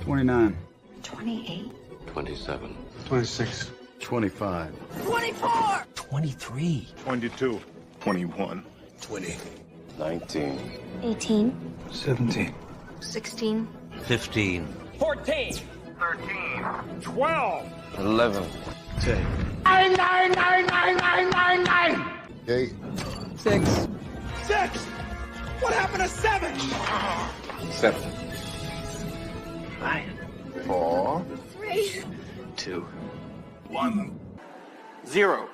$29. 28. 27. 26. 25. 24. 23. 22. 21. 20. 19. 18. 17. 16. 15. 14. 13. 12. 11. 10. 8. 6. 6. What happened to 7? 7. 5. 4. 3. 2. 1. 0.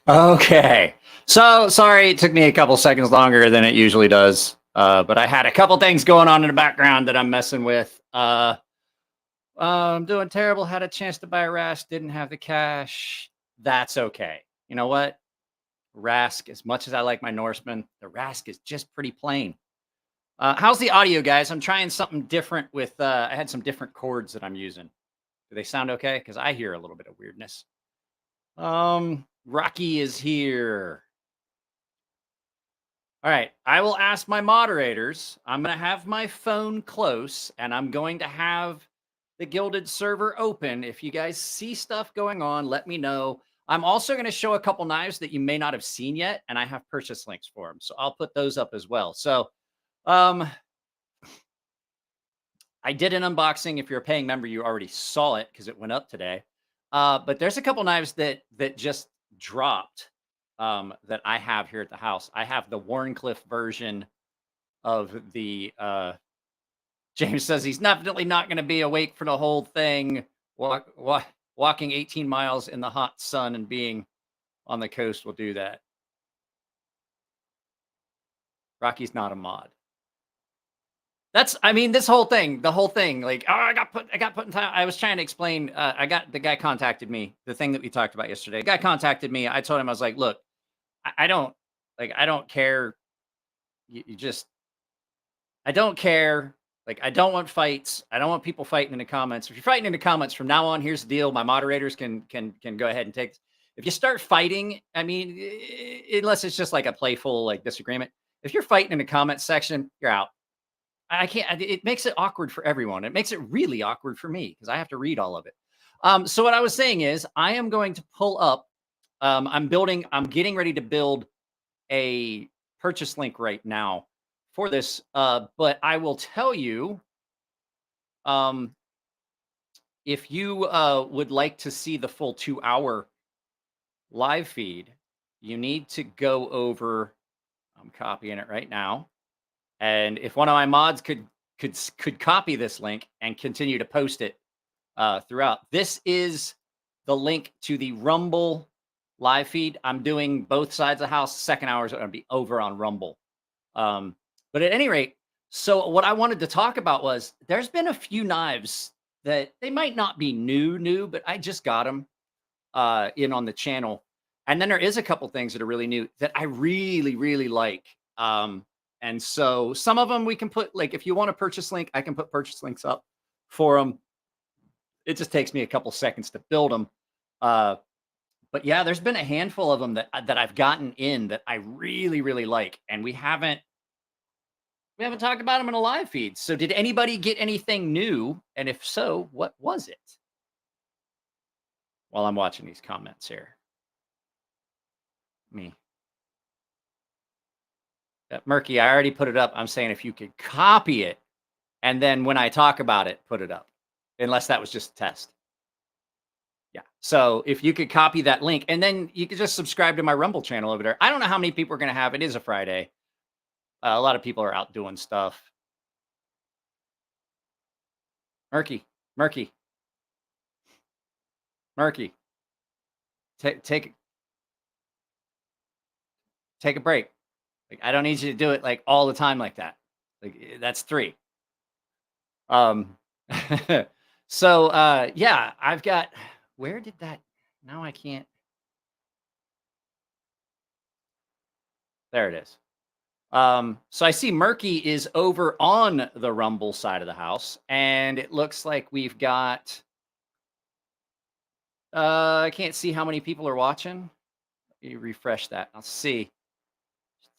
Okay. So sorry it took me a couple seconds longer than it usually does. But I had a couple things going on in the background that I'm messing with. I'm doing terrible. Had a chance to buy a Rask, didn't have the cash. That's okay. You know what? Rask, as much as I like my Norseman, the Rask is just pretty plain. How's the audio, guys? I'm trying something different with, I had some different chords that I'm using. Do they sound okay? Because I hear a little bit of weirdness. Rocky is here. All right. I will ask my moderators. I'm going to have my phone close and I'm going to have the Gilded server open. If you guys see stuff going on, let me know. I'm also going to show a couple knives that you may not have seen yet, and I have purchase links for them. So I'll put those up as well. So I did an unboxing. If you're a paying member, you already saw it because it went up today. But there's a couple knives that just dropped that I have here at the house. I have the Warncliffe version of the James says he's definitely not going to be awake for the whole thing. Walking 18 miles in the hot sun and being on the coast will do that. Rocky's not a mod. That's, I mean, the whole thing, like, oh, I got put in time. I was trying to explain, the guy contacted me, the thing that we talked about yesterday. The guy contacted me. I told him, I was like, look, I don't care. I don't care. Like, I don't want fights. I don't want people fighting in the comments. If you're fighting in the comments from now on, here's the deal. My moderators can go ahead and take. If you start fighting, I mean, unless it's just like a playful like disagreement. If you're fighting in the comments section, you're out. I can't. It makes it awkward for everyone. It makes it really awkward for me because I have to read all of it. So what I was saying is, I am going to pull up. I'm getting ready to build a purchase link right now for this, but I will tell you, if you would like to see the full 2-hour live feed, you need to go over. I'm copying it right now, and if one of my mods could copy this link and continue to post it throughout. This is the link to the Rumble live feed. I'm doing both sides of the house. Second hour is going to be over on Rumble. But at any rate, so what I wanted to talk about was there's been a few knives that they might not be new, but I just got them in on the channel. And then there is a couple things that are really new that I really, really like. And so some of them we can put, like, if you want a purchase link, I can put purchase links up for them. It just takes me a couple seconds to build them. But yeah, there's been a handful of them that I've gotten in that I really, really like, and we haven't talked about them in a live feed. So did anybody get anything new? And if so, what was it? While I'm watching these comments here. Murky, I already put it up. I'm saying if you could copy it, and then when I talk about it, put it up. Unless that was just a test. Yeah. So if you could copy that link, and then you could just subscribe to my Rumble channel over there. I don't know how many people are going to have. It is a Friday. A lot of people are out doing stuff. Murky. Take a break. Like, I don't need you to do it like all the time like that. Like, that's 3. So yeah, I've got, where did that, now I can't. There it is. So I see Murky is over on the Rumble side of the house, and it looks like we've got, I can't see how many people are watching. Let me refresh that. I'll see.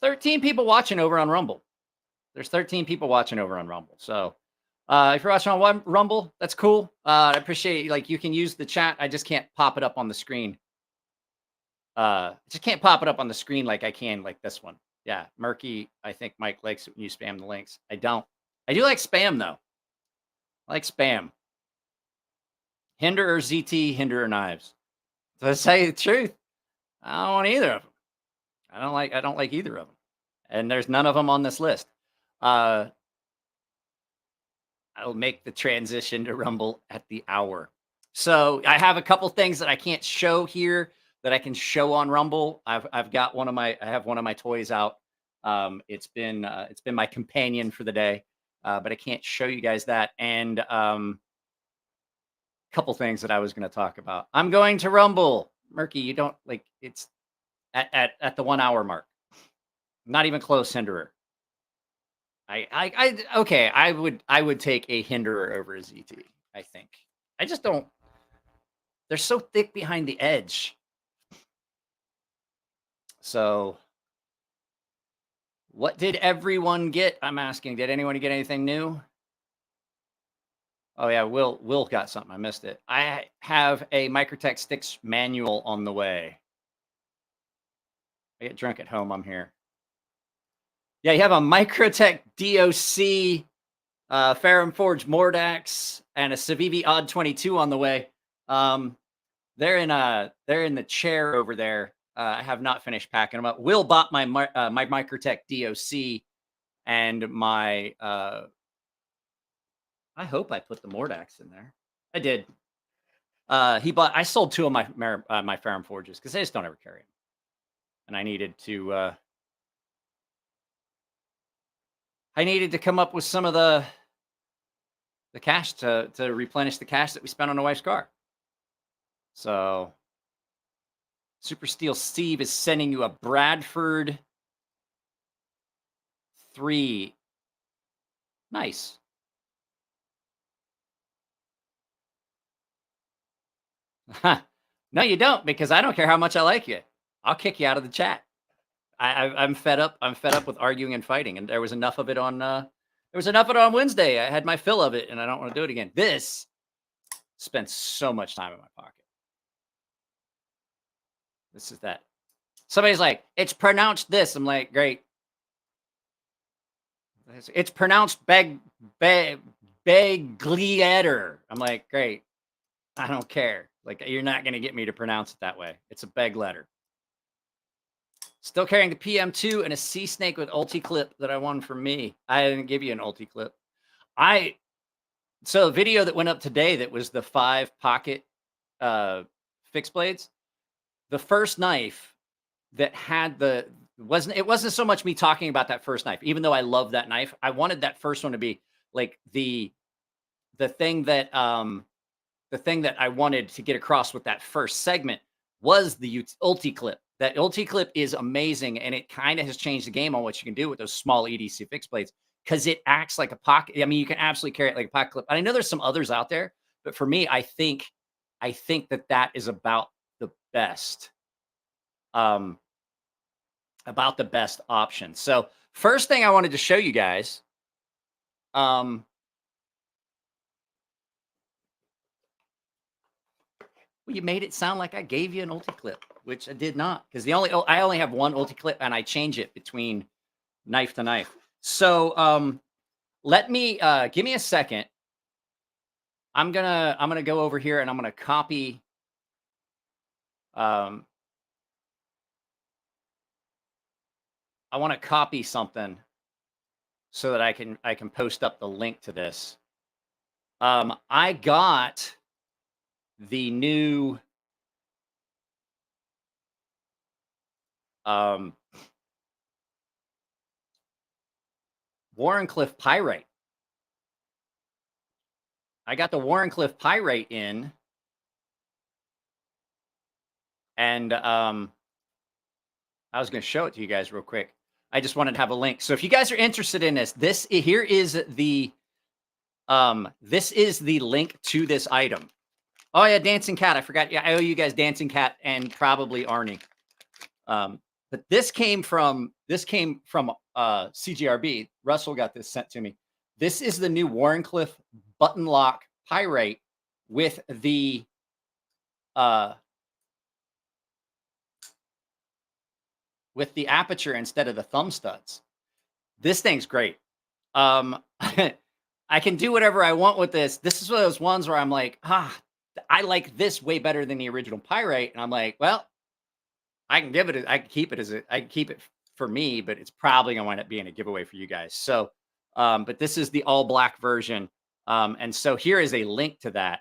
13 people watching over on Rumble. There's 13 people watching over on Rumble. So if you're watching on Rumble, that's cool. I appreciate, like, you can use the chat. I just can't pop it up on the screen. Just can't pop it up on the screen like I can like this one. Yeah, Murky, I think Mike likes it when you spam the links. I don't. I do like spam, though. I like spam. Hinder or ZT, Hinder or Knives. To say the truth, I don't want either of them. I don't like either of them. And there's none of them on this list. I'll make the transition to Rumble at the hour. So I have a couple things that I can't show here that I can show on Rumble. I've got I have one of my toys out. It's been my companion for the day, but I can't show you guys that. And a couple things that I was going to talk about. I'm going to Rumble. Murky, you don't like, it's at the 1 hour mark. Not even close, Hinderer. Okay, I would take a Hinderer over a ZT, I think. I just don't. They're so thick behind the edge. So what did everyone get? I'm asking, did anyone get anything new? Oh yeah, Will got something. I missed it. I have a Microtech Sticks manual on the way. I get drunk at home, I'm here. Yeah, you have a Microtech DOC, Ferrum Forge Mordax, and a Civivi Odd 22 on the way. They're in the chair over there. I have not finished packing them up. Will bought my Microtech DOC and my. I hope I put the Mordax in there. I did. I sold 2 of my Ferrum Forges because I just don't ever carry them, and I needed to. I needed to come up with some of the cash to replenish the cash that we spent on the wife's car. So Super Steel Steve is sending you a Bradford 3. Nice. No, you don't, because I don't care how much I like you. I'll kick you out of the chat. I'm fed up. I'm fed up with arguing and fighting, and there was enough of it on. Wednesday. I had my fill of it, and I don't want to do it again. This spent so much time in my pocket. This is that. Somebody's like, it's pronounced this. I'm like, great. It's pronounced Beglieder. I'm like, great. I don't care. Like, you're not going to get me to pronounce it that way. It's a beg letter. Still carrying the PM2 and a Sea Snake with ulti clip that I won from me. I didn't give you an ulti clip. So a video that went up today that was the 5 pocket fixed blades. The first knife that had it wasn't so much me talking about that first knife, even though I love that knife. I wanted that first one to be like the thing that I wanted to get across with that first segment was the ulti clip. That ulti clip is amazing, and it kind of has changed the game on what you can do with those small EDC fixed blades because it acts like a pocket. I mean, you can absolutely carry it like a pocket clip. And I know there's some others out there, but for me, I think that is about best option. So first thing I wanted to show you guys, well, you made it sound like I gave you an ulti-clip, which I did not, because I only have one ulti-clip and I change it between knife to knife. So let me give me a second. I'm gonna go over here and I'm gonna copy I want to copy something so that I can post up the link to this. I got the new Warrenclyffe Pyrite. I got the Warrenclyffe Pyrite in, and I was going to show it to you guys real quick. I just wanted to have a link. So if you guys are interested in this, here is the link to this item. Oh yeah, Dancing Cat. I forgot. Yeah, I owe you guys Dancing Cat and probably Arnie. But this came from CGRB. Russell got this sent to me. This is the new Warrenclyffe button lock Pyrite with the aperture instead of the thumb studs. This thing's great. I can do whatever I want with this. This is one of those ones where I'm like, I like this way better than the original Pyrite, and I'm like, well, I can keep it for me, but it's probably gonna wind up being a giveaway for you guys. So, but this is the all black version, and so here is a link to that.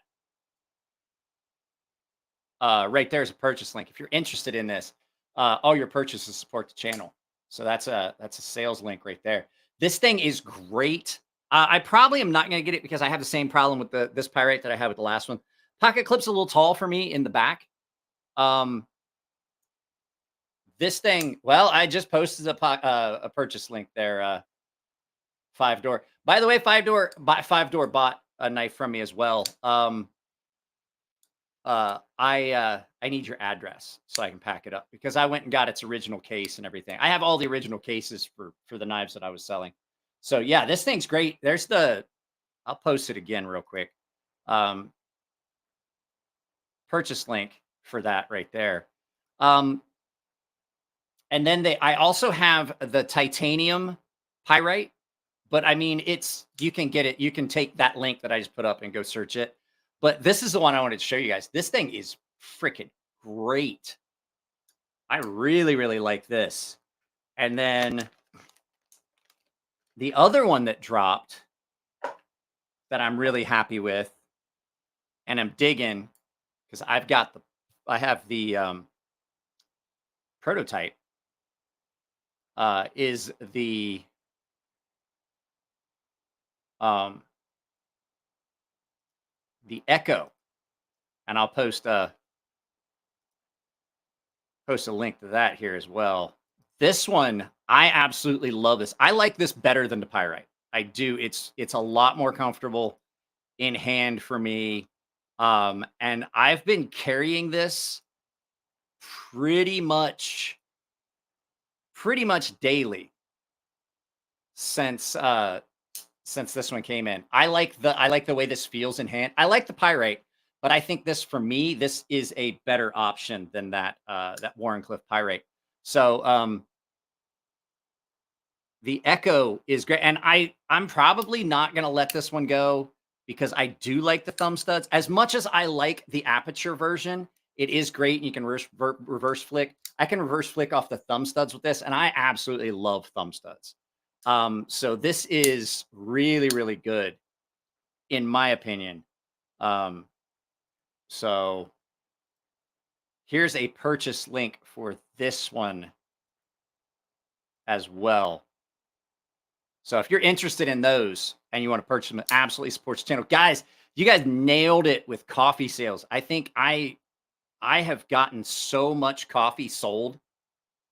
Right there's a purchase link if you're interested in this. All your purchases support the channel, so that's a sales link right there. This thing is great. I probably am not going to get it because I have the same problem with this Pyrite that I had with the last one. Pocket clip's a little tall for me in the back. This thing, well, I just posted a purchase link there. 5 Door. By the way, 5 Door bought a knife from me as well. I need your address so I can pack it up because I went and got its original case and everything. I have all the original cases for the knives that I was selling. So yeah, this thing's great. There's I'll post it again real quick. Purchase link for that right there. And then I also have the titanium Pyrite, but I mean, you can get it. You can take that link that I just put up and go search it. But this is the one I wanted to show you guys. This thing is freaking great. I really, really like this. And then the other one that dropped that I'm really happy with, and I'm digging because I have the prototype, is the Echo, and I'll post a link to that here as well. This one, I absolutely love this. I like this better than the Pyrite. I do. It's a lot more comfortable in hand for me. And I've been carrying this pretty much daily since this one came in. I like the way this feels in hand. I like the Pyrite, but I think this, for me, this is a better option than that Warrenclyffe Pyrite. So the Echo is great, and I'm probably not gonna let this one go because I do like the thumb studs as much as I like the aperture version. It is great, and you can reverse flick. I can reverse flick off the thumb studs with this, and I absolutely love thumb studs. So this is really, really good, in my opinion. So here's a purchase link for this one as well. So if you're interested in those and you want to purchase them, it absolutely supports the channel. Guys, you guys nailed it with coffee sales. I think I have gotten so much coffee sold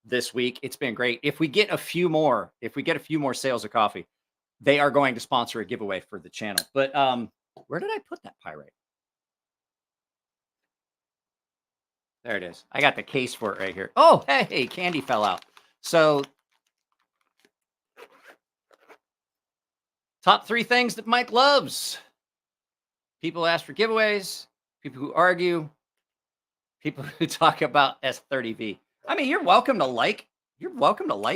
this week. It's been great. If we get a few more sales of coffee, they are going to sponsor a giveaway for the channel. But where did I put that Pyrite? There it is. I got the case for it right here. Oh, hey, candy fell out. So, top 3 things that Mike loves. People who ask for giveaways, people who argue, people who talk about S30V. I mean, you're welcome to like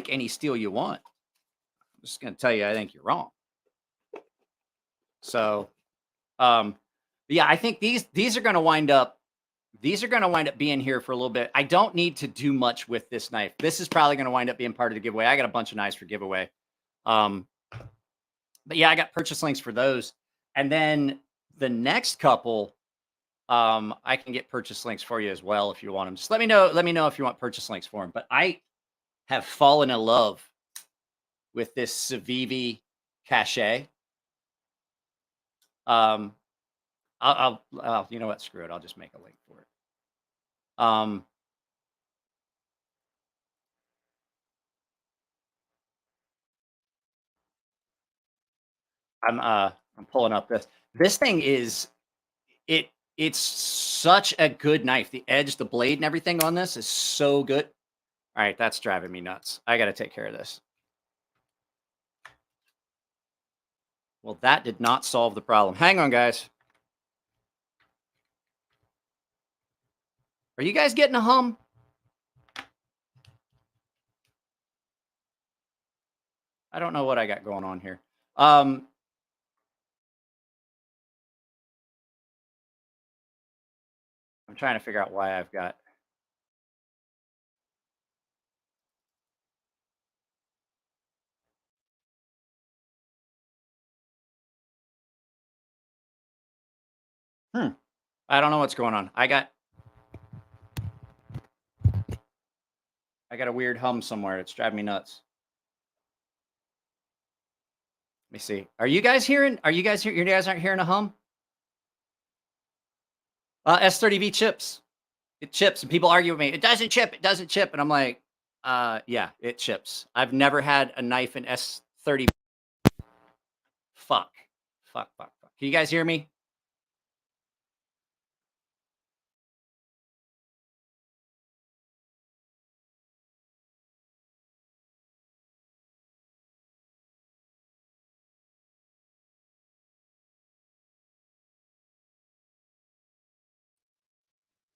any steel you want. I'm just going to tell you I think you're wrong. So, yeah, I think these are going to wind up being here for a little bit. I don't need to do much with this knife. This is probably going to wind up being part of the giveaway. I got a bunch of knives for giveaway. But yeah, I got purchase links for those. And then the next couple, I can get purchase links for you as well if you want them. Just let me know if you want purchase links for them. But I have fallen in love with this Civivi Cache. I'll you know what? Screw it. I'll just make a link for it. I'm pulling up this. This thing is it's such a good knife. The edge, the blade, and everything on this is so good. All right, that's driving me nuts. I got to take care of this. Well, that did not solve the problem. Hang on, guys. Are you guys getting a hum? I don't know what I got going on here. I'm trying to figure out why I've got. I don't know what's going on. I got a weird hum somewhere. It's driving me nuts. Let me see. Are you guys hearing? You guys aren't hearing a hum? S30V chips. It chips, and people argue with me. It doesn't chip. It doesn't chip, and I'm like, yeah, it chips. I've never had a knife in S30. Fuck. Can you guys hear me?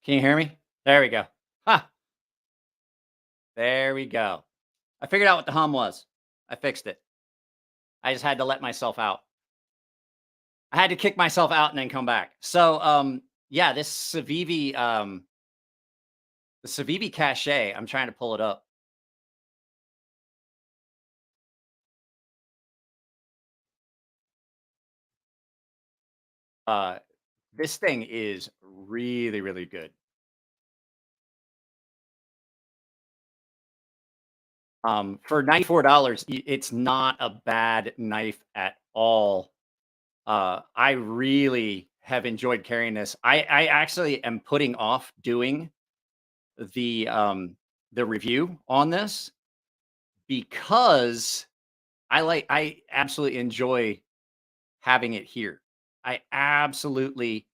Can you hear me? There we go. Ha! There we go. I figured out what the hum was. I fixed it. I just had to let myself out. I had to kick myself out and then come back. So, yeah, this Civivi, the Civivi Cache, I'm trying to pull it up. This thing is really, really good. For $94, it's not a bad knife at all. I really have enjoyed carrying this. I actually am putting off doing the review on this because I absolutely enjoy having it here. I absolutely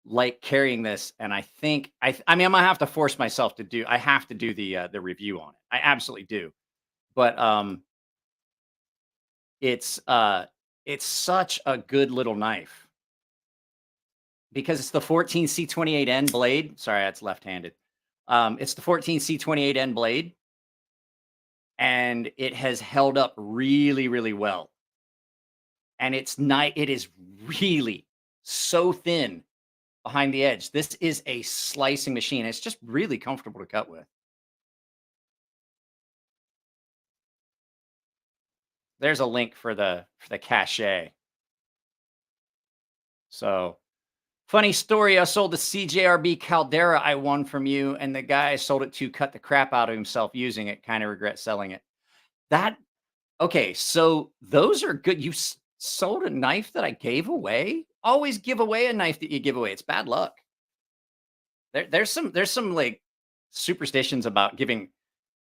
like carrying this, and I think I mean I'm gonna have to force myself to do. I have to do the review on it. I absolutely do, but it's such a good little knife because it's the 14C28N blade. Sorry, that's left-handed. It's the 14C28N blade, and it has held up really, really well. And it's nice. It is really so thin behind the edge. This is a slicing machine. It's just really comfortable to cut with. There's a link for the Cache. So, funny story. I sold the CJRB Caldera I won from you, and the guy I sold it to cut the crap out of himself using it. Kind of regret selling it. Okay, so those are good. You sold a knife that I gave away? Always give away a knife that you give away. It's bad luck. There's some like superstitions about giving,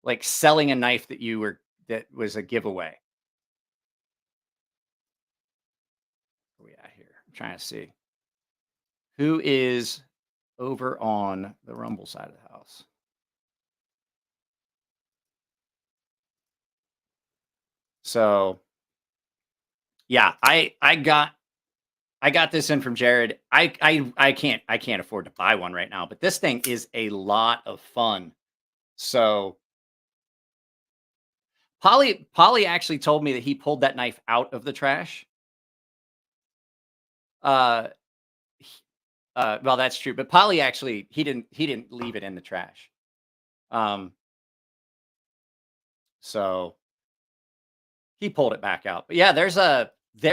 like selling a knife that was a giveaway. Where we at here? I'm trying to see who is over on the Rumble side of the house. So yeah, I got this in from Jared. I can't afford to buy one right now, but this thing is a lot of fun. So Polly actually told me that he pulled that knife out of the trash. Well, that's true, but Polly actually he didn't leave it in the trash. So he pulled it back out. But yeah, there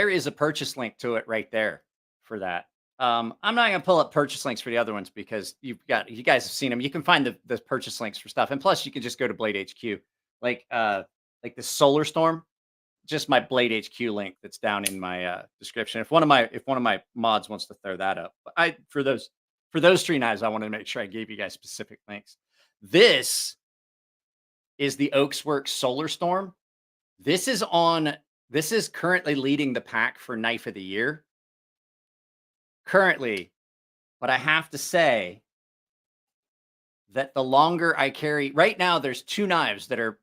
is a purchase link to it right there for that. I'm not gonna pull up purchase links for the other ones because you guys have seen them. You can find the purchase links for stuff, and plus you can just go to Blade HQ, like the Solar Storm. Just my Blade HQ link that's down in my description. If one of my mods wants to throw that up, but for those 3 knives, I wanted to make sure I gave you guys specific links. This is the Oaksworks Solar Storm. This is currently leading the pack for knife of the year. Currently, but I have to say that the longer I carry, right now there's 2 knives that are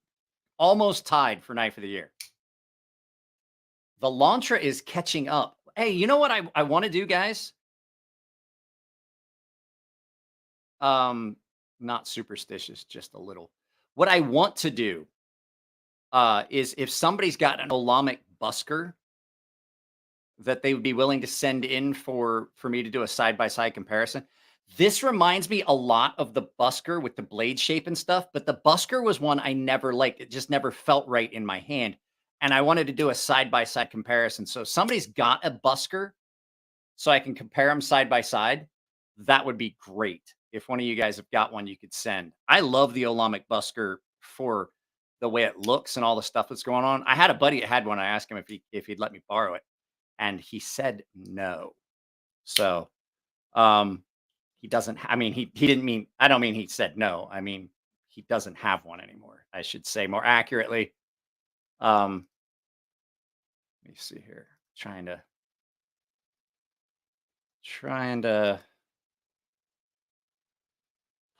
almost tied for knife of the year. The Lantra is catching up. Hey, you know what I want to do, guys? Not superstitious, just a little. What I want to do is if somebody's got an Olamic busker that they would be willing to send in for me to do a side-by-side comparison. This reminds me a lot of the busker with the blade shape and stuff, but the busker was one I never liked. It just never felt right in my hand. And I wanted to do a side-by-side comparison. So if somebody's got a busker so I can compare them side by side, that would be great. If one of you guys have got one, you could send. I love the Olamic busker for the way it looks and all the stuff that's going on. I had a buddy that had one. I asked him if he'd let me borrow it, and he said no. So he doesn't. I mean, he didn't mean. I don't mean he said no. I mean he doesn't have one anymore. I should say more accurately. Let me see here. Trying to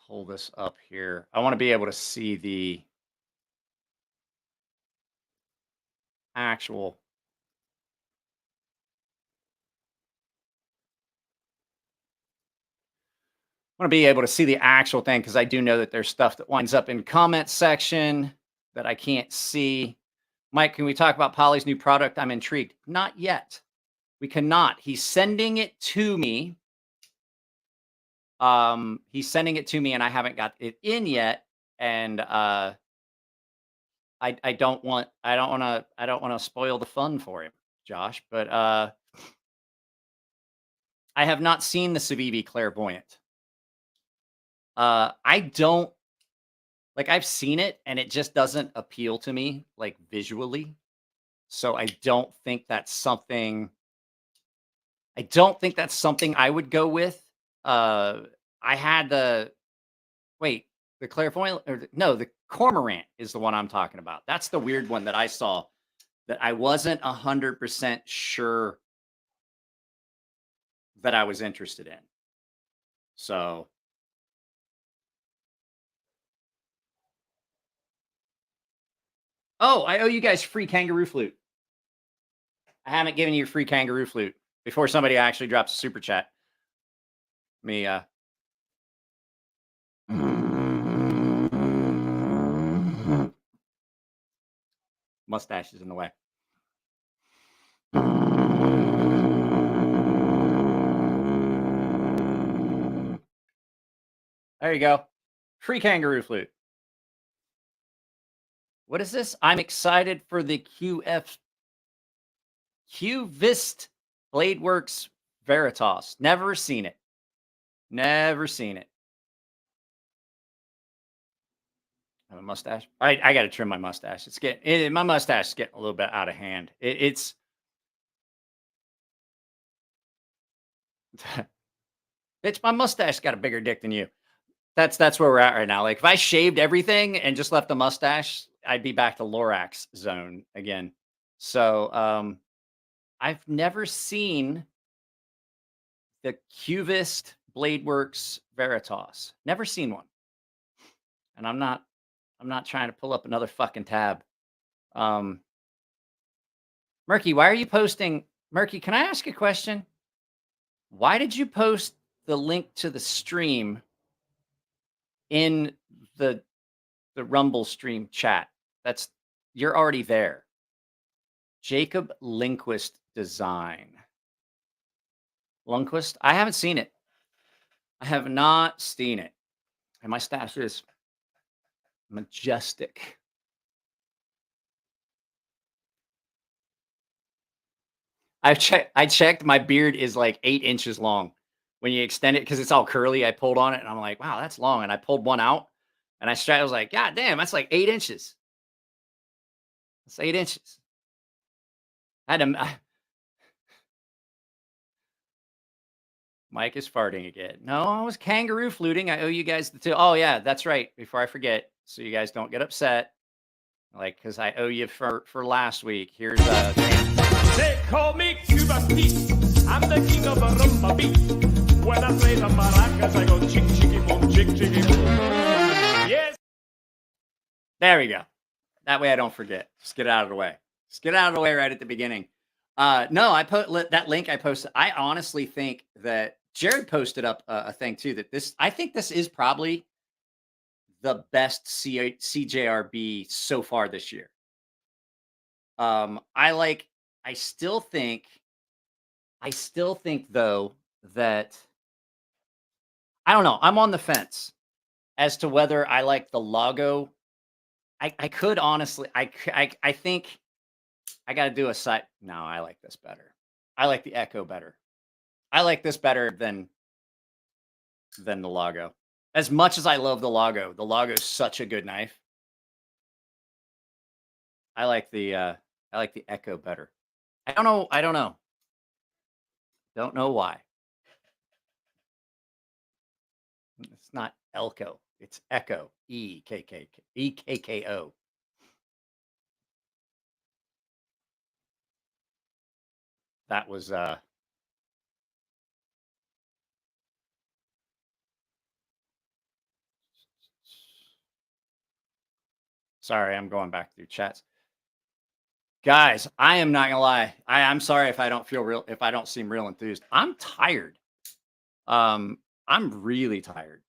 pull this up here. I want to be able to see the actual. I want to be able to see the actual thing because I do know that there's stuff that winds up in comment section that I can't see. Mike, can we talk about Polly's new product? I'm intrigued. Not yet. We cannot. He's sending it to me. He's sending it to me, and I haven't got it in yet. And I don't want to spoil the fun for him, Josh. But I have not seen the Civivi Clairvoyant. I don't like. I've seen it, and it just doesn't appeal to me, like visually. So I don't think that's something. I would go with. I had the Clairvoyant, or no, the Cormorant is the one I'm talking about. That's the weird one that I saw that I wasn't 100% sure that I was interested in. So. Oh, I owe you guys free kangaroo flute. I haven't given you a free kangaroo flute before somebody actually drops a super chat. Me, mustache is in the way. There you go. Free kangaroo flute. What is this? I'm excited for the QVist Bladeworks Veritas. Never seen it. Never seen it. I have a mustache. I got to trim my mustache. My mustache is getting a little bit out of hand. It's bitch. My mustache got a bigger dick than you. That's where we're at right now. Like if I shaved everything and just left the mustache, I'd be back to Lorax zone again. So I've never seen the QVist Bladeworks Veritas. Never seen one. And I'm not trying to pull up another fucking tab. Murky, why are you posting? Murky, can I ask a question? Why did you post the link to the stream in the Rumble stream chat? You're already there. Jacob Lindquist Design. Lundquist? I haven't seen it. I have not seen it. And my stash is majestic. I checked. My beard is like 8 inches long. When you extend it, because it's all curly, I pulled on it and I'm like, wow, that's long. And I pulled one out and I was like, God damn, that's like 8 inches. That's 8 inches. I had to. Mike is farting again. No, I was kangaroo fluting. I owe you guys the two. Oh yeah, that's right. Before I forget, so you guys don't get upset, like because I owe you for last week. Here's They call me Cuba Pete. I'm the king of a rumba beat. When I play the maracas, I go chick chicky boom, chick chicky boom. Yes. There we go. That way I don't forget. Just get it out of the way. Just get it out of the way right at the beginning. No, I put that link I posted. I honestly think that Jared posted up a thing too, that I think this is probably the best CJRB so far this year. I still think though that I don't know. I'm on the fence as to whether I like the logo. I could honestly, I think I got to do a site. No, I like this better. I like the Echo better. I like this better than the logo. As much as I love the logo is such a good knife. I like the Echo better. I don't know. Don't know why. It's not Elko. It's Echo. EKKO. That was sorry, I'm going back through chats. Guys, I am not gonna lie. I'm sorry if I don't seem real enthused. I'm tired. I'm really tired.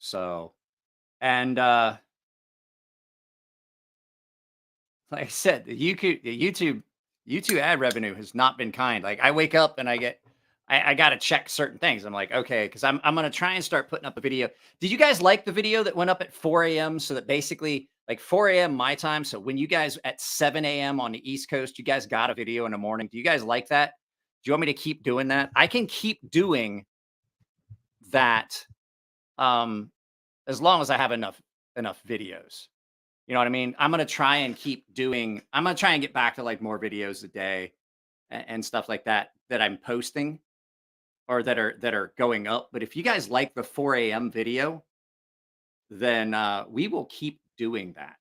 So, and like I said, the YouTube ad revenue has not been kind. Like I wake up and I got to check certain things. I'm like, okay, because I'm going to try and start putting up a video. Did you guys like the video that went up at 4 a.m.? So that basically like 4 a.m. my time. So when you guys at 7 a.m. on the East Coast, you guys got a video in the morning. Do you guys like that? Do you want me to keep doing that? I can keep doing that as long as I have enough videos. You know what I mean? I'm going to try and get back to like more videos a day and stuff like that I'm posting or that are going up. But if you guys like the 4 a.m. video, then we will keep doing that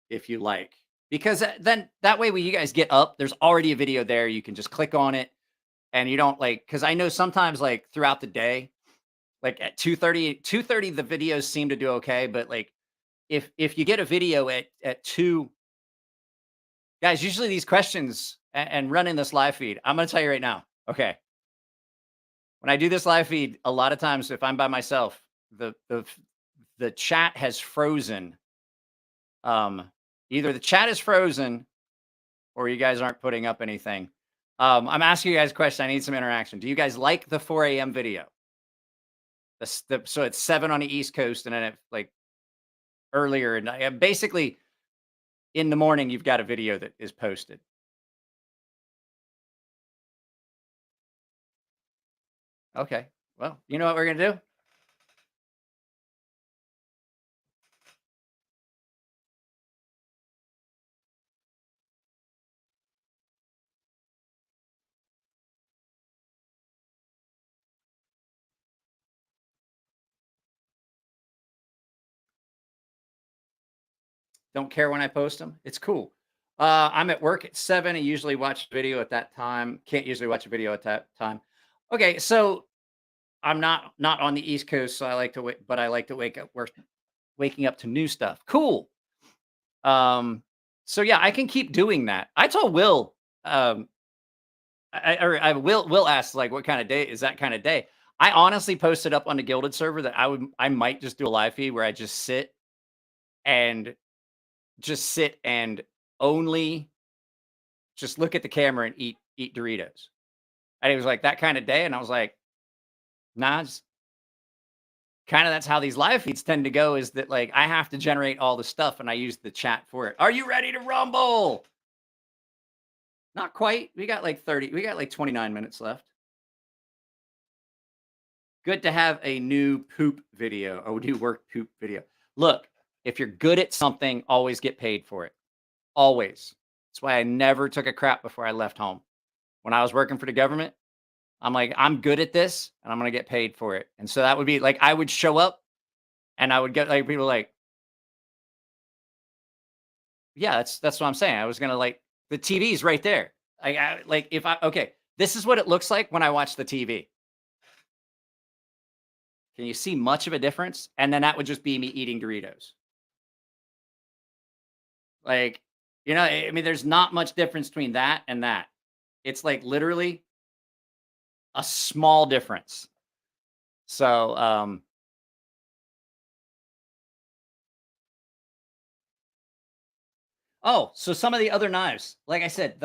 if you like. Because then that way when you guys get up, there's already a video there. You can just click on it and you don't because I know sometimes like throughout the day, like at 2:30, the videos seem to do okay. But like if you get a video at 2, guys, usually these questions and running this live feed, I'm going to tell you right now. Okay. When I do this live feed, a lot of times if I'm by myself, the chat has frozen. Either the chat is frozen or you guys aren't putting up anything. I'm asking you guys a question. I need some interaction. Do you guys like the 4 a.m. video? So it's 7 on the East Coast and then it like earlier. And basically in the morning, you've got a video that is posted. Okay. Well, you know what we're going to do? Don't care when I post them. It's cool. I'm at work at 7. I usually watch video at that time. Can't usually watch a video at that time. Okay, so I'm not on the East Coast, so I like to wait, but I like to wake up. We're waking up to new stuff. Cool. So yeah, I can keep doing that. I told Will, um, I Will asked like, what kind of day is that kind of day? I honestly posted up on the Gilded server that I might just do a live feed where I and just sit and only just look at the camera and eat Doritos. And he was like, that kind of day, and I was like, nah, just kind of that's how these live feeds tend to go. Is that like I have to generate all the stuff and I use the chat for it. Are you ready to rumble? Not quite. We got like 29 minutes left. Good to have a new poop video. Oh, new work poop video. Look, if you're good at something, always get paid for it. Always. That's why I never took a crap before I left home. When I was working for the government, I'm like, I'm good at this and I'm going to get paid for it. And so that would be like, I would show up and I would get like people like, yeah, that's what I'm saying. I was going to like, the TV's right there. Like if okay, this is what it looks like when I watch the TV. Can you see much of a difference? And then that would just be me eating Doritos. Like, I mean, there's not much difference between that and that. It's like literally a small difference. So, oh, so some of the other knives, like I said,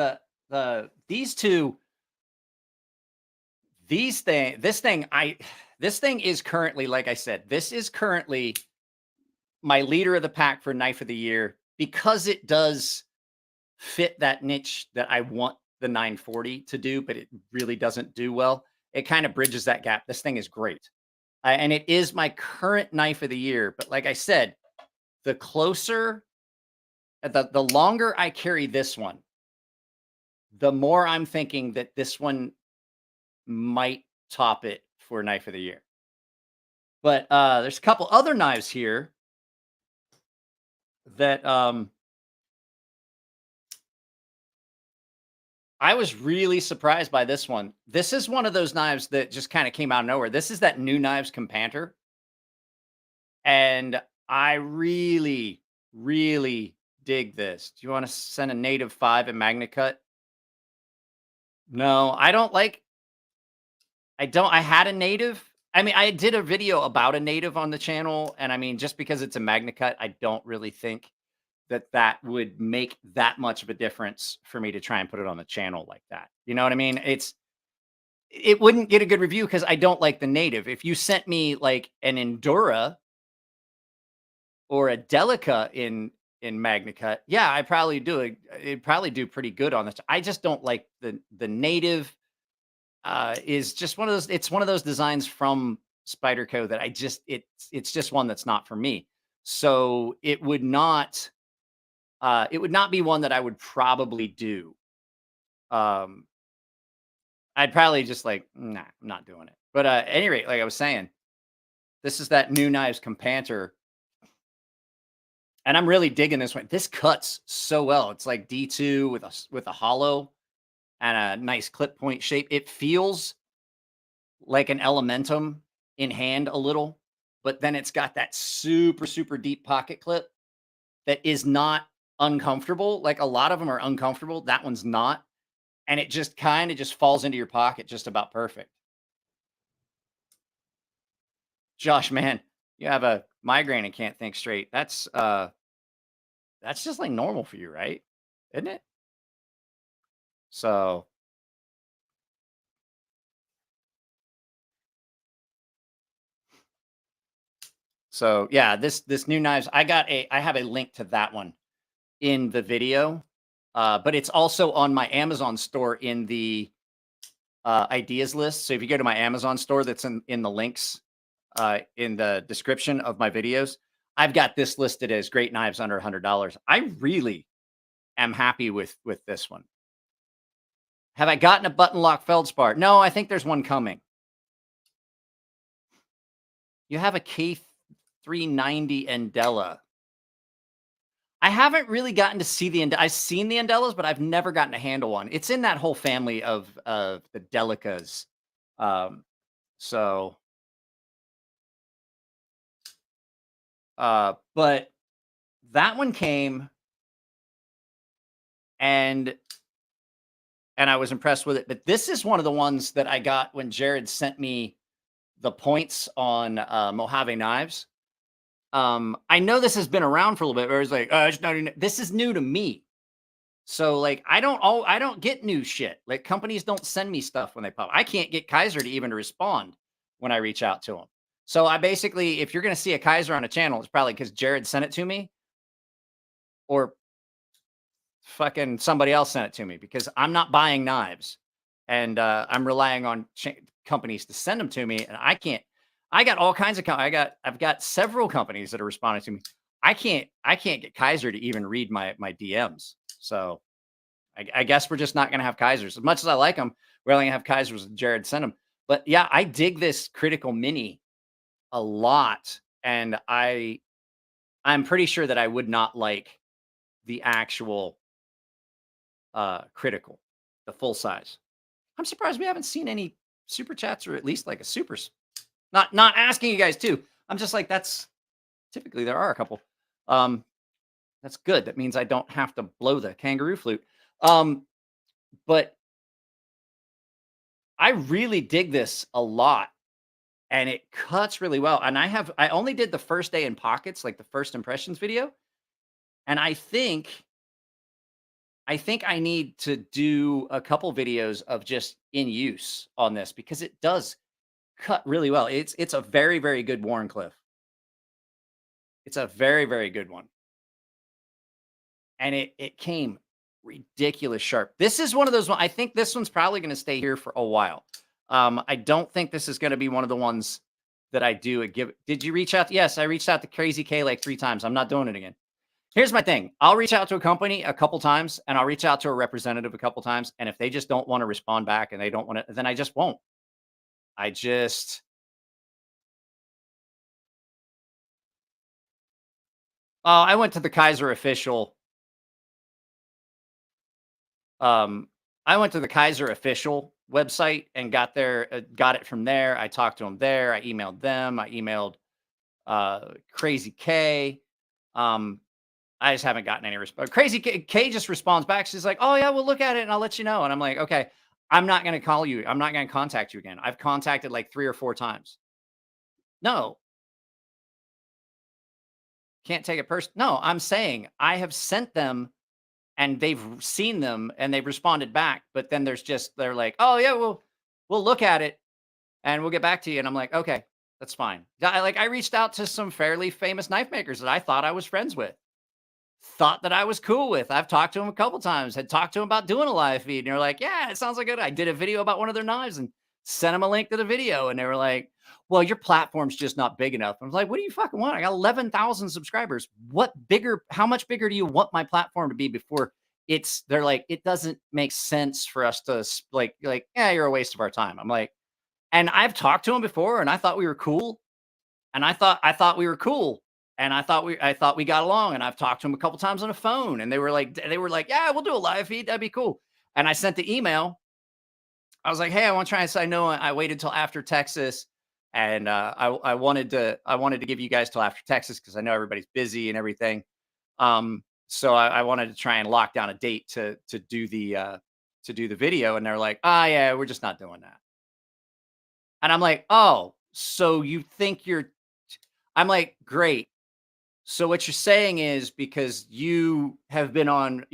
these two, this thing is currently, like I said, this is currently my leader of the pack for knife of the year because it does fit that niche that I want the 940 to do, but it really doesn't do well. It kind of bridges that gap. This thing is great. And it is my current knife of the year. But like I said, the longer I carry this one, the more I'm thinking that this one might top it for knife of the year. But there's a couple other knives here that I was really surprised by this one. This is one of those knives that just kind of came out of nowhere. This is that New Knives Companter. And I really, really dig this. Do you want to send a native 5 in Magna Cut? No, I don't like. I had a native. I mean, I did a video about a native on the channel. And I mean, just because it's a Magna Cut, I don't really think that would make that much of a difference for me to try and put it on the channel like that. You know what I mean? It wouldn't get a good review because I don't like the native. If you sent me like an Endura or a Delica in Magna Cut, yeah, I probably it'd probably do pretty good on this. I just don't like the native. Is just one of those. It's one of those designs from Spyderco that it's just one that's not for me. So it would not be one that I would probably do. I'd probably just like, nah, I'm not doing it. But at any rate, like I was saying, this is that New Knives Companter. And I'm really digging this one. This cuts so well. It's like D2 with a hollow and a nice clip point shape. It feels like an Elementum in hand a little, but then it's got that super, super deep pocket clip that is not uncomfortable. Like a lot of them are uncomfortable. That one's not. And it just kind of just falls into your pocket just about perfect. Josh, man, you have a migraine and can't think straight. That's just like normal for you, right? Isn't it? So yeah, this New Knives, I have a link to that one in the video. But it's also on my Amazon store in the ideas list. So if you go to my Amazon store, that's in the links in the description of my videos, I've got this listed as great knives under $100. I really am happy with this one. Have I gotten a button lock feldspar? No, I think there's one coming. You have a K390 Andela. I haven't really gotten to see the I've seen the Andelas, but I've never gotten to handle one. It's in that whole family of the Delicas So, but that one came and I was impressed with it. But this is one of the ones that I got when Jared sent me the points on Mojave knives. I know this has been around for a little bit, where it's like, it's not this is new to me. So like I don't get new shit. Like companies don't send me stuff when they pop. I can't get Kaiser to even respond when I reach out to them. So I basically, if you're gonna see a Kaiser on a channel, it's probably because Jared sent it to me or fucking somebody else sent it to me because I'm not buying knives and I'm relying on companies to send them to me, and I can't. I got all kinds of. I've got several companies that are responding to me. I can't get Kaiser to even read my DMs. So I guess we're just not going to have Kaisers. As much as I like them, we're only going to have Kaisers when Jared sent them. But yeah, I dig this Critical Mini a lot, and I'm pretty sure that I would not like the actual Critical, the full size. I'm surprised we haven't seen any super chats or at least like a supers. Not asking you guys too. I'm just like, that's typically there are a couple. That's good. That means I don't have to blow the kangaroo flute. But I really dig this a lot, and it cuts really well. And I only did the first day in pockets, like the first impressions video. And I think I need to do a couple videos of just in use on this because it does cut really well. It's a very, very good Warncliffe. It's a very, very good one. And it came ridiculous sharp. This is one of those I think this one's probably going to stay here for a while. I don't think this is going to be one of the ones that I do give. Did you reach out? Yes, I reached out to Crazy K like 3 times. I'm not doing it again. Here's my thing. I'll reach out to a company a couple times, and I'll reach out to a representative a couple times. And if they just don't want to respond back and they don't want to, then I just won't. I just, I went to the Kaiser official. I went to the Kaiser official website and got it from there. I talked to them there. I emailed them. I emailed Crazy K. I just haven't gotten any response. Crazy K just responds back. She's like, "Oh yeah, we'll look at it and I'll let you know." And I'm like, "Okay, I'm not going to call you. I'm not going to contact you again. I've contacted like 3 or 4 times." No, can't take it personal. No, I'm saying I have sent them and they've seen them and they've responded back. But then they're like, "Oh yeah, we'll look at it and we'll get back to you." And I'm like, "Okay, that's fine." I reached out to some fairly famous knife makers that I thought I was friends with. Thought that I was cool with. I've talked to him a couple times, had talked to him about doing a live feed. And they're like, "Yeah, it sounds like good." I did a video about one of their knives and sent them a link to the video. And they were like, "Well, your platform's just not big enough." I was like, "What do you fucking want? I got 11,000 subscribers. How much bigger do you want my platform to be before they're like, it doesn't make sense for us to yeah, you're a waste of our time." I'm like, and I've talked to him before and I thought we were cool. And I thought we were cool. And I thought we got along, and I've talked to them a couple times on the phone, and they were like, "Yeah, we'll do a live feed. That'd be cool." And I sent the email. I was like, "Hey, I want to try and say no." I waited till after Texas, and I wanted to give you guys till after Texas because I know everybody's busy and everything. So I wanted to try and lock down a date to do the video, and they're like, "Ah, yeah, we're just not doing that." And I'm like, "Oh, so you think you're?" I'm like, "Great. So what you're saying is because you've been on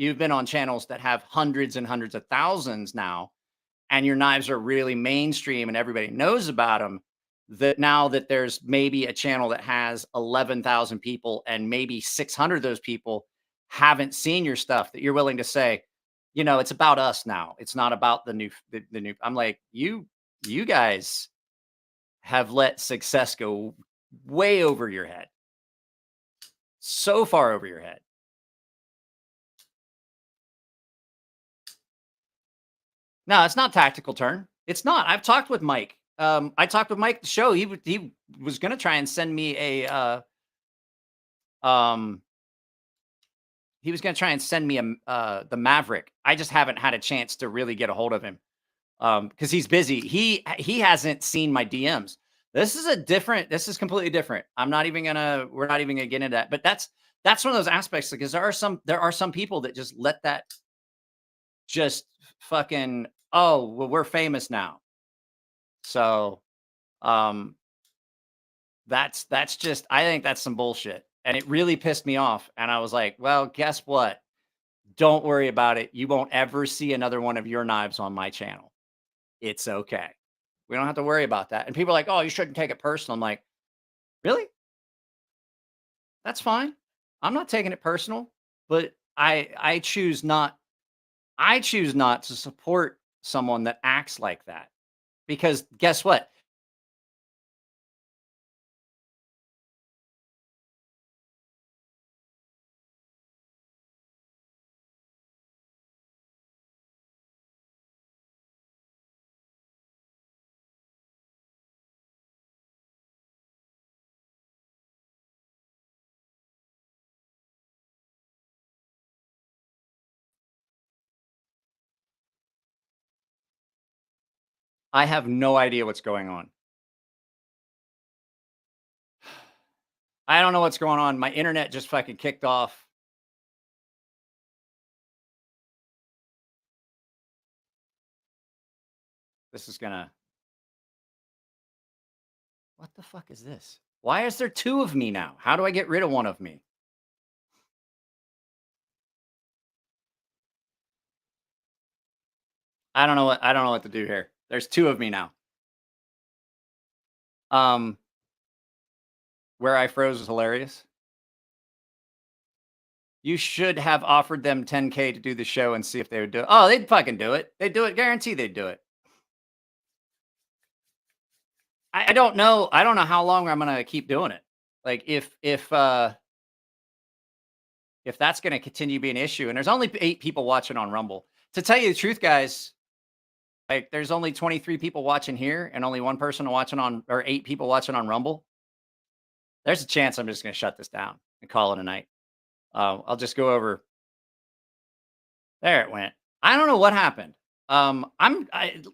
channels that have hundreds and hundreds of thousands now, and your knives are really mainstream and everybody knows about them, that now that there's maybe a channel that has 11,000 people and maybe 600 of those people haven't seen your stuff, that you're willing to say, it's about us now. It's not about the new. I'm like, you guys have let success go way over your head. So far over your head. No, it's not tactical turn. It's not. I've talked with Mike. I talked with Mike the show. He was going to try and send me he was going to try and send me the Maverick. I just haven't had a chance to really get a hold of him. because he's busy. He hasn't seen my DMs. This is completely different. We're not even gonna get into that. But that's one of those aspects, because there are some people that just let that just fucking, oh, well, we're famous now. So that's just, I think that's some bullshit. And it really pissed me off. And I was like, well, guess what? Don't worry about it. You won't ever see another one of your knives on my channel. It's okay. We don't have to worry about that. And people are like, oh, you shouldn't take it personal. I'm like, really? That's fine. I'm not taking it personal, but I choose not to support someone that acts like that. Because guess what? I have no idea what's going on. I don't know what's going on. My internet just fucking kicked off. This is gonna... What the fuck is this? Why is there two of me now? How do I get rid of one of me? I don't know what to do here. There's two of me now. Where I froze was hilarious. You should have offered them 10K to do the show and see if they would do it. Oh, they'd fucking do it. They'd do it. Guarantee they'd do it. I don't know. I don't know how long I'm gonna keep doing it. Like if that's gonna continue being an issue, and there's only 8 people watching on Rumble. To tell you the truth, guys, like there's only 23 people watching here and only 1 person watching on, or 8 people watching on Rumble. There's a chance I'm just gonna shut this down and call it a night. I'll just go over. There it went. I don't know what happened. To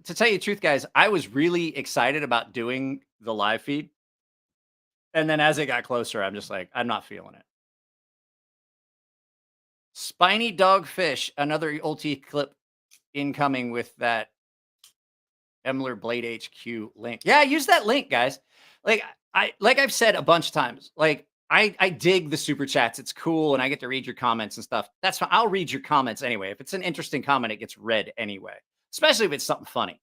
tell you the truth, guys, I was really excited about doing the live feed. And then as it got closer, I'm just like, I'm not feeling it. Spiny Dogfish, another ulti clip incoming with that Emler Blade HQ link. Yeah, use that link, guys. Like I've said a bunch of times, like I dig the super chats. It's cool. And I get to read your comments and stuff. That's fine. I'll read your comments anyway. If it's an interesting comment, it gets read anyway, especially if it's something funny.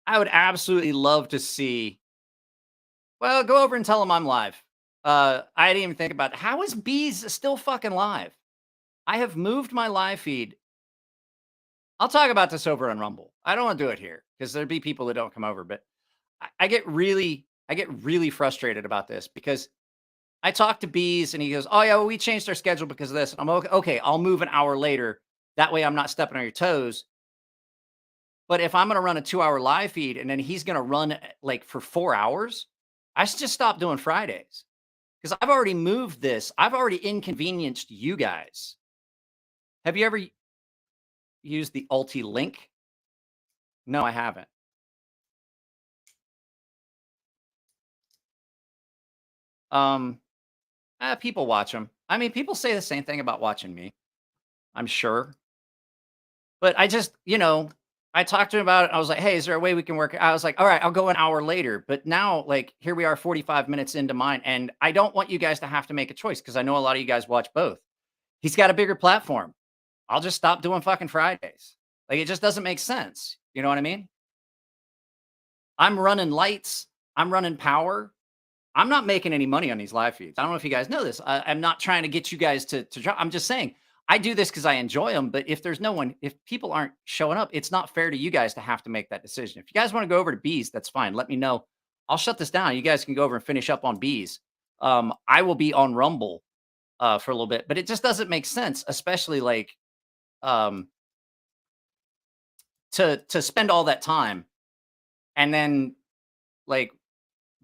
I would absolutely love to see. Well, go over and tell them I'm live. I didn't even think about it. How is Bees still fucking live? I have moved my live feed. I'll talk about this over on Rumble. I don't want to do it here because there'd be people that don't come over, but I get really frustrated about this because I talked to Bees and he goes, oh yeah, well, we changed our schedule because of this. I'm okay. I'll move an hour later. That way I'm not stepping on your toes. But if I'm going to run a 2-hour live feed and then he's going to run like for 4 hours, I should just stop doing Fridays because I've already moved this. I've already inconvenienced you guys. Have you ever used the Ulti link? No, I haven't. People watch them. I mean, people say the same thing about watching me, I'm sure. But I just, I talked to him about it. I was like, hey, is there a way we can work? I was like, all right, I'll go an hour later. But now, like, here we are 45 minutes into mine. And I don't want you guys to have to make a choice because I know a lot of you guys watch both. He's got a bigger platform. I'll just stop doing fucking Fridays. Like, it just doesn't make sense. You know what I mean? I'm running lights. I'm running power. I'm not making any money on these live feeds. I don't know if you guys know this. I'm not trying to get you guys to drop. I'm just saying I do this because I enjoy them. But if there's no one, if people aren't showing up, it's not fair to you guys to have to make that decision. If you guys want to go over to Bees, that's fine. Let me know. I'll shut this down. You guys can go over and finish up on Bees. I will be on Rumble for a little bit, but it just doesn't make sense, especially like to spend all that time and then like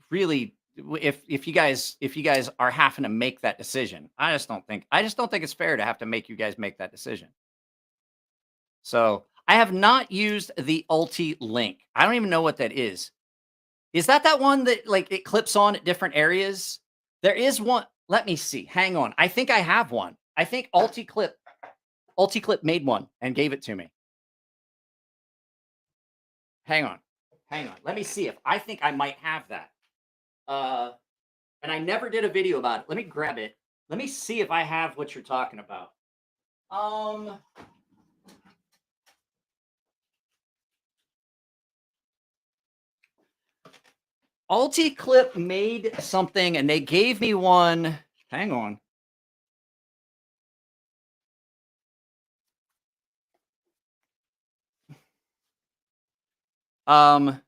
really if you guys are having to make that decision, I just don't think it's fair to have to make you guys make that decision. So I have not used the Ulti Link. I don't even know what that is. Is that one that like it clips on at different areas? There is one. Let me see. Hang on. I think I have one. I think UltiClip made one and gave it to me. Hang on. Let me see if I think I might have that. And I never did a video about it. Let me grab it. Let me see if I have what you're talking about. UltiClip made something and they gave me one. Hang on. And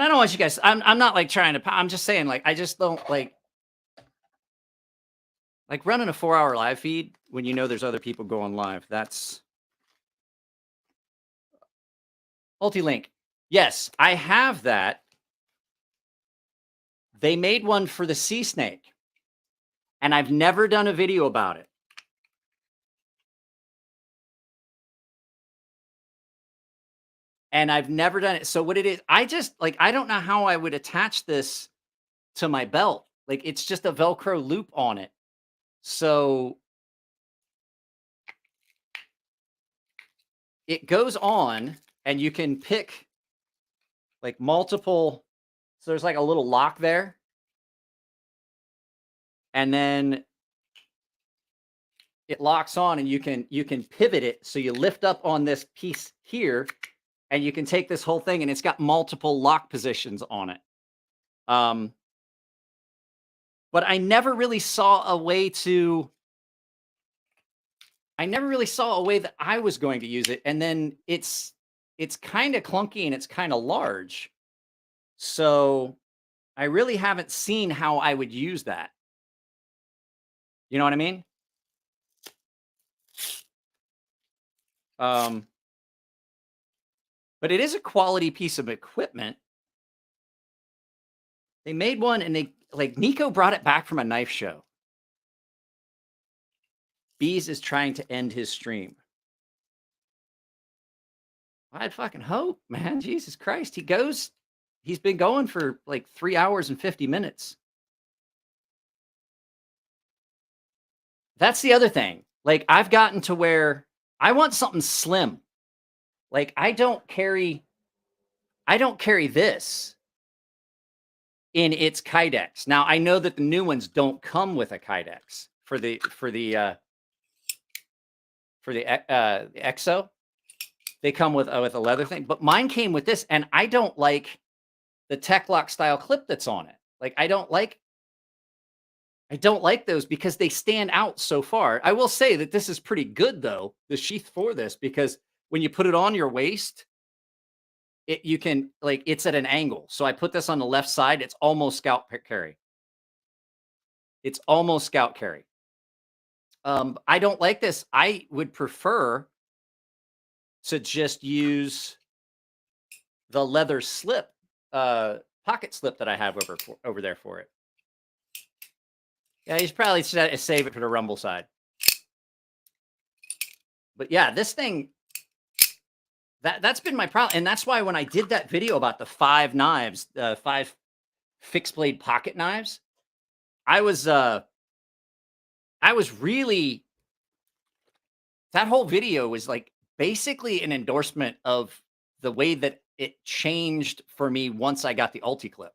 I don't want you guys, I'm not like trying to, I'm just saying like, I just don't like running a 4-hour live feed when you know there's other people going live. That's Ulti-Link. Yes, I have that. They made one for the sea snake and I've never done a video about it. And I've never done it. So what it is, I just like, I don't know how I would attach this to my belt. Like it's just a Velcro loop on it. So it goes on and you can pick like multiple. So there's like a little lock there. And then it locks on and you can pivot it. So you lift up on this piece here and you can take this whole thing and it's got multiple lock positions on it. But I never really saw a way that I was going to use it. And then it's kind of clunky and it's kind of large. So I really haven't seen how I would use that. You know what I mean? But it is a quality piece of equipment. They made one and they like Nico brought it back from a knife show. Bees is trying to end his stream. I'd fucking hope, man. Jesus Christ. He's been going for like 3 hours and 50 minutes. That's the other thing. Like I've gotten to where I want something slim. Like I don't carry this in its Kydex. Now I know that the new ones don't come with a Kydex for the EXO. They come with a leather thing, but mine came with this, and I don't like the Tech Lock style clip that's on it. Like I don't like those because they stand out so far. I will say that this is pretty good though, the sheath for this, because when you put it on your waist, you can like it's at an angle. So I put this on the left side. It's almost scout carry. It's almost scout carry. I don't like this. I would prefer to just use the leather slip, pocket slip that I have over there for it. Yeah, he's probably save it for the Rumble side. But yeah, this thing, that's been my problem. And that's why when I did that video about the 5 knives, 5 fixed blade pocket knives, I was really, that whole video was like basically an endorsement of the way that it changed for me once I got the UltiClip.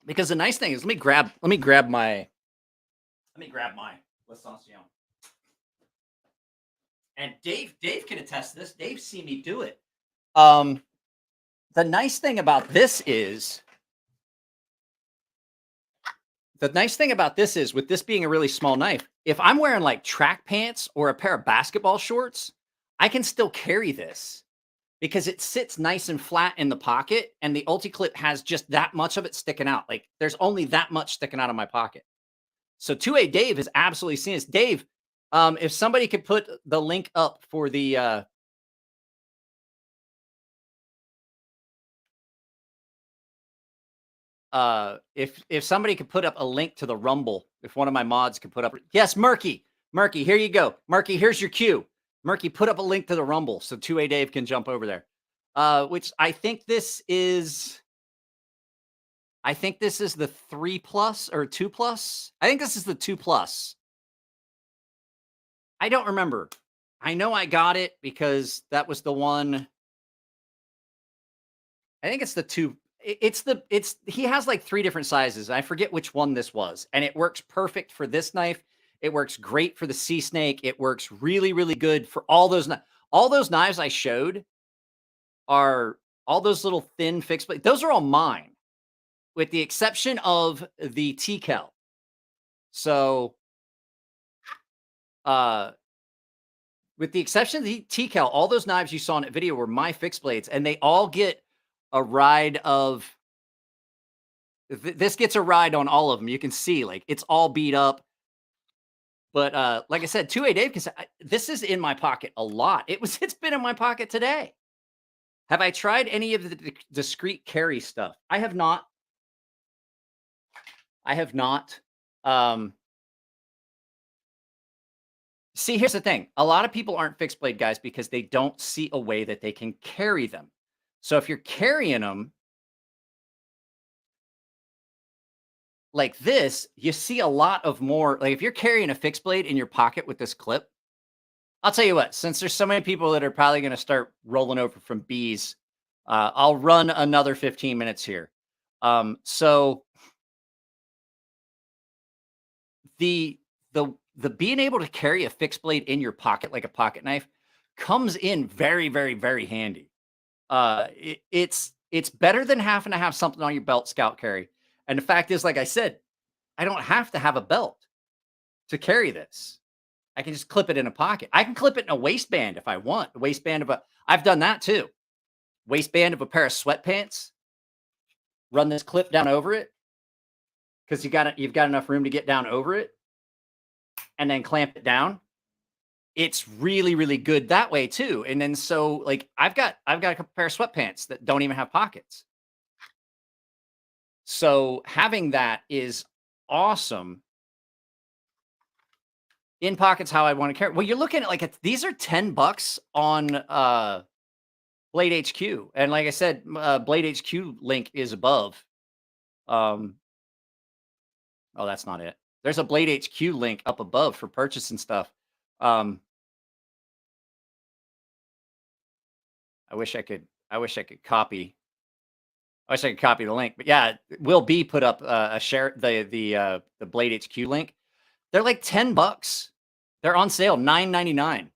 Because the nice thing is, let me grab my l'Ascension. And Dave can attest to this. Dave's seen me do it. The nice thing about this is, with this being a really small knife, if I'm wearing like track pants or a pair of basketball shorts, I can still carry this because it sits nice and flat in the pocket, and the UltiClip has just that much of it sticking out. Like there's only that much sticking out of my pocket. So 2A Dave has absolutely seen this. Dave, if somebody could put the link up for the if somebody could put up a link to the Rumble, if one of my mods could put up, yes, Murky, Murky, here you go. Murky, here's your cue. Murky, put up a link to the Rumble so 2A Dave can jump over there. Which I think this is the 3+ or 2+. I think this is the 2+. I don't remember. I know I got it because that was the one. I think it's the 2. He has like 3 different sizes. I forget which one this was. And it works perfect for this knife. It works great for the sea snake. It works really, really good for all those knives I showed are all those little thin fixed blades. Those are all mine, with the exception of the T-Cal. So, with the exception of the T-Cal, all those knives you saw in that video were my fixed blades, and they all get a ride of. This gets a ride on all of them. You can see, like, it's all beat up. But like I said, 2A Dave can say, this is in my pocket a lot. It's been in my pocket today. Have I tried any of the discrete carry stuff? I have not. See, here's the thing. A lot of people aren't fixed blade guys because they don't see a way that they can carry them. So if you're carrying them like this, you see a lot of more. Like if you're carrying a fixed blade in your pocket with this clip, I'll tell you what, since there's so many people that are probably going to start rolling over from bees, I'll run another 15 minutes here. So the being able to carry a fixed blade in your pocket like a pocket knife comes in very, very, very handy. It's better than having to have something on your belt scout carry. And the fact is, like I said, I don't have to have a belt to carry this. I can just clip it in a pocket. I can clip it in a waistband if I want. A waistband of I've done that too. Waistband of a pair of sweatpants. Run this clip down over it because you've got enough room to get down over it, and then clamp it down. It's really, really good that way too. And then so like I've got a couple pair of sweatpants that don't even have pockets. So having that is awesome. In pockets, how I want to carry. Well, you're looking at like these are $10 on Blade HQ, and like I said, Blade HQ link is above. Oh, that's not it. There's a Blade HQ link up above for purchasing stuff. I wish I could copy. I wish I could copy the link, but yeah, Will B put up a share the Blade HQ link. They're like $10. They're on sale, $9.99.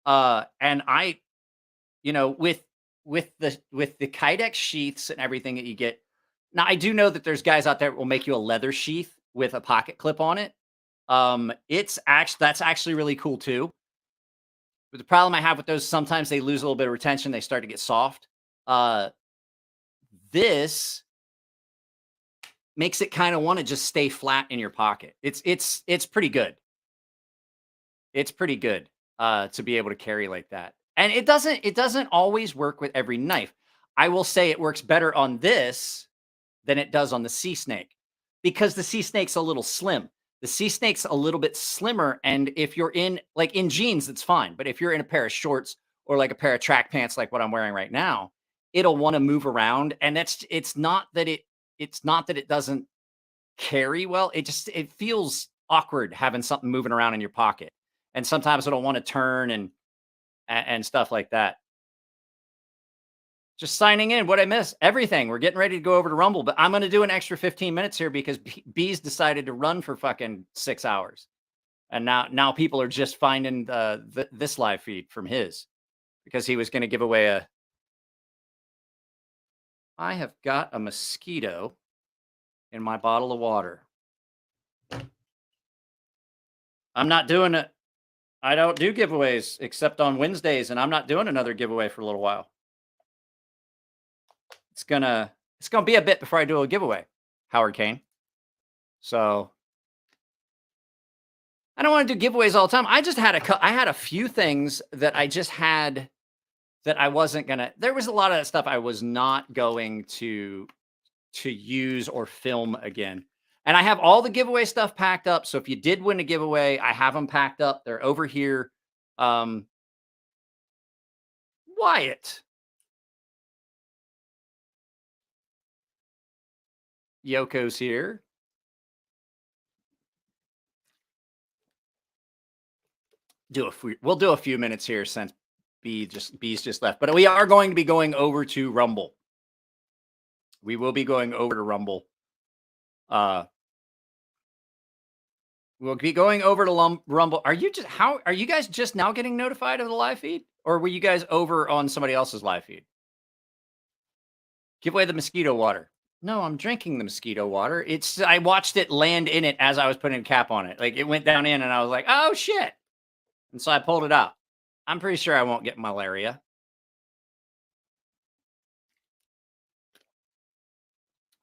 And I, with the Kydex sheaths and everything that you get. Now I do know that there's guys out there that will make you a leather sheath with a pocket clip on it. That's actually really cool too. But the problem I have with those, sometimes they lose a little bit of retention. They start to get soft. This makes it kind of want to just stay flat in your pocket. It's pretty good. It's pretty good to be able to carry like that. And it doesn't always work with every knife. I will say it works better on this than it does on the sea snake because the sea snake's a little slim. The sea snake's a little bit slimmer, and if you're in jeans, it's fine. But if you're in a pair of shorts or like a pair of track pants like what I'm wearing right now, it'll want to move around. And it's not that it doesn't carry well. It feels awkward having something moving around in your pocket. And sometimes it'll want to turn and stuff like that. Just signing in. What I miss? Everything. We're getting ready to go over to Rumble, but I'm going to do an extra 15 minutes here because B's decided to run for fucking 6 hours. And now people are just finding this live feed from his because he was going to give away I have got a mosquito in my bottle of water. I'm not doing it. I don't do giveaways except on Wednesdays, and I'm not doing another giveaway for a little while. It's gonna be a bit before I do a giveaway, Howard Kane. So I don't want to do giveaways all the time. I had a few things that I just had that I wasn't gonna. There was a lot of that stuff I was not going to use or film again. And I have all the giveaway stuff packed up. So if you did win a giveaway, I have them packed up. They're over here. Wyatt. Yoko's here. We'll do a few minutes here since B's just left. But we are going to be going over to Rumble. We will be going over to Rumble. We'll be going over to Rumble. Are you guys just now getting notified of the live feed? Or were you guys over on somebody else's live feed? Give away the mosquito water. No, I'm drinking the mosquito water. I watched it land in it as I was putting a cap on it. Like it went down in and I was like, oh shit. And so I pulled it out. I'm pretty sure I won't get malaria.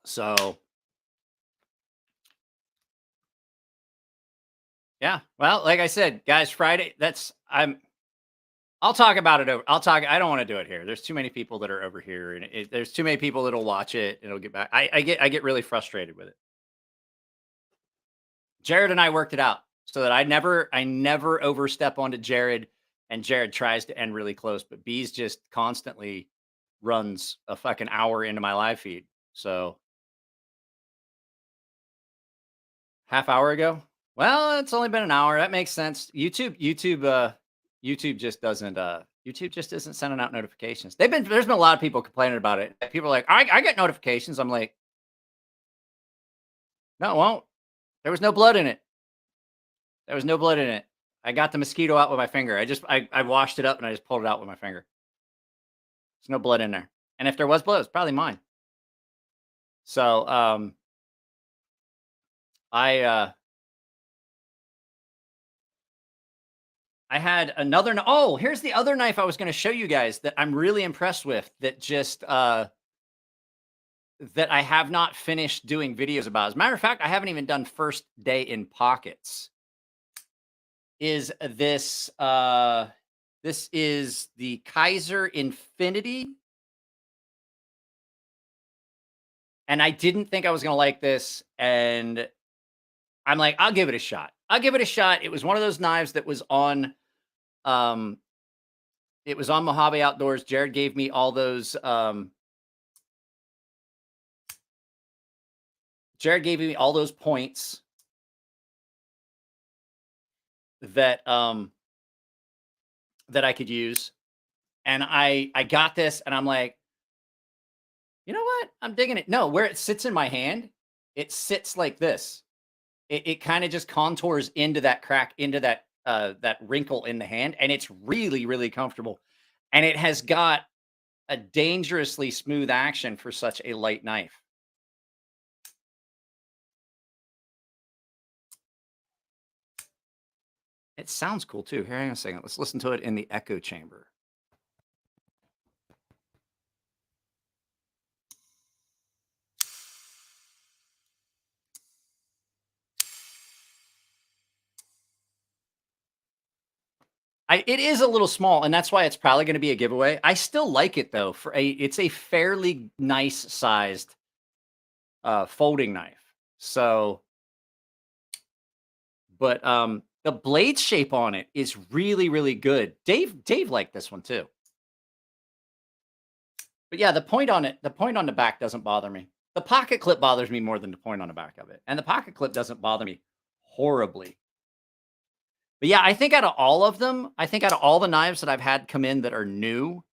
So yeah, well, like I said, guys, Friday, I'll talk about it over. I don't want to do it here. There's too many people that are over here and there's too many people that'll watch it and it'll get back. I get really frustrated with it. Jared and I worked it out so that I never overstep onto Jared and Jared tries to end really close, but Bees just constantly runs a fucking hour into my live feed. So half hour ago. Well, it's only been an hour. That makes sense. YouTube just doesn't. YouTube just isn't sending out notifications. There's been a lot of people complaining about it. People are like, I get notifications. I'm like, no, it won't. There was no blood in it. There was no blood in it. I got the mosquito out with my finger. I washed it up and I just pulled it out with my finger. There's no blood in there. And if there was blood, it's probably mine. So, I had another. Oh, here's the other knife I was going to show you guys that I'm really impressed with. That just that I have not finished doing videos about. As a matter of fact, I haven't even done first day in pockets. Is this? This is the Kaiser Infinity, and I didn't think I was going to like this, and I'm like, I'll give it a shot. I'll give it a shot. It was one of those knives that was on. It was on Mojave Outdoors. Jared gave me all those. Jared gave me all those points that that I could use, and I got this, and I'm like, you know what? I'm digging it. No, where it sits in my hand, it sits like this. It kind of just contours into that crack, into that that wrinkle in the hand, and it's really, really comfortable. And it has got a dangerously smooth action for such a light knife. It sounds cool too. Here, hang on a second. Let's listen to it in the echo chamber. It is a little small, and that's why it's probably going to be a giveaway. I still like it though. It's a fairly nice sized folding knife. So, but the blade shape on it is really, really good. Dave liked this one too. But yeah, the point on the back doesn't bother me. The pocket clip bothers me more than the point on the back of it, and the pocket clip doesn't bother me horribly. But yeah, I think out of all of them, I think out of all the knives that I've had come in that are new,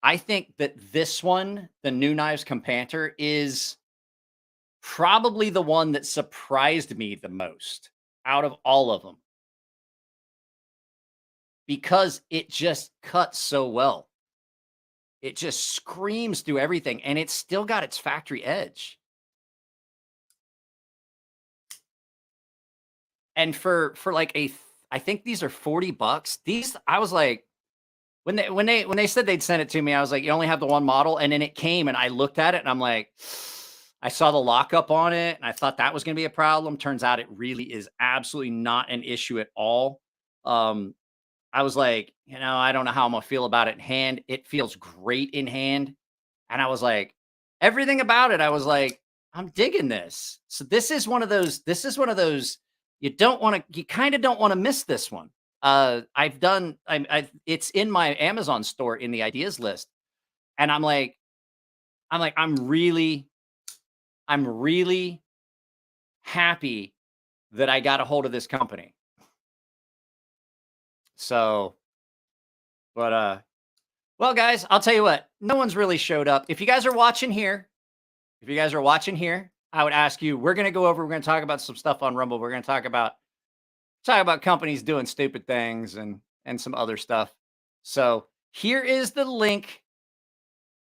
I think that this one, the New Knives Companter, is probably the one that surprised me the most out of all of them. Because it just cuts so well. It just screams through everything, and it's still got its factory edge. And for like I think these are $40. These, I was like, when they said they'd send it to me, I was like, you only have the one model, and then it came, and I looked at it, and I'm like, I saw the lockup on it, and I thought that was going to be a problem. Turns out it really is absolutely not an issue at all. I was like, you know, I don't know how I'm gonna feel about it in hand. It feels great in hand, and I was like, everything about it, I was like, I'm digging this. So this is one of those. You kind of don't want to miss this one. It's in my Amazon store in the ideas list, and I'm really happy that I got a hold of this company. So, but well, guys, I'll tell you what. No one's really showed up. If you guys are watching here, I would ask you. We're gonna go over. We're gonna talk about some stuff on Rumble. We're gonna talk about companies doing stupid things and some other stuff. So here is the link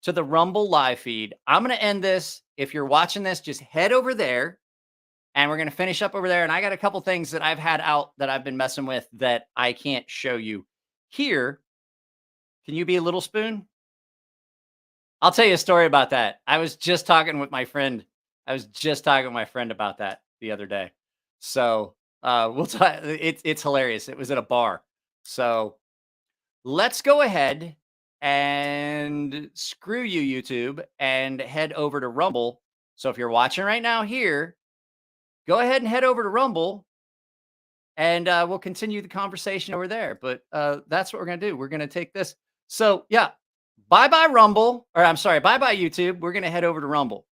to the Rumble live feed. I'm going to end this. If you're watching this, just head over there and we're going to finish up over there. And I got a couple things that I've had out that I've been messing with that I can't show you here. Can you be a little spoon? I'll tell you a story about that. I was just talking with my friend about that the other day. So we'll talk. It's hilarious. It was at a bar. So let's go ahead and screw you, YouTube, and head over to Rumble. So if you're watching right now here, go ahead and head over to Rumble, and we'll continue the conversation over there. But that's what we're going to do. We're going to take this. So yeah, bye-bye Rumble, or I'm sorry, bye-bye YouTube. We're going to head over to Rumble.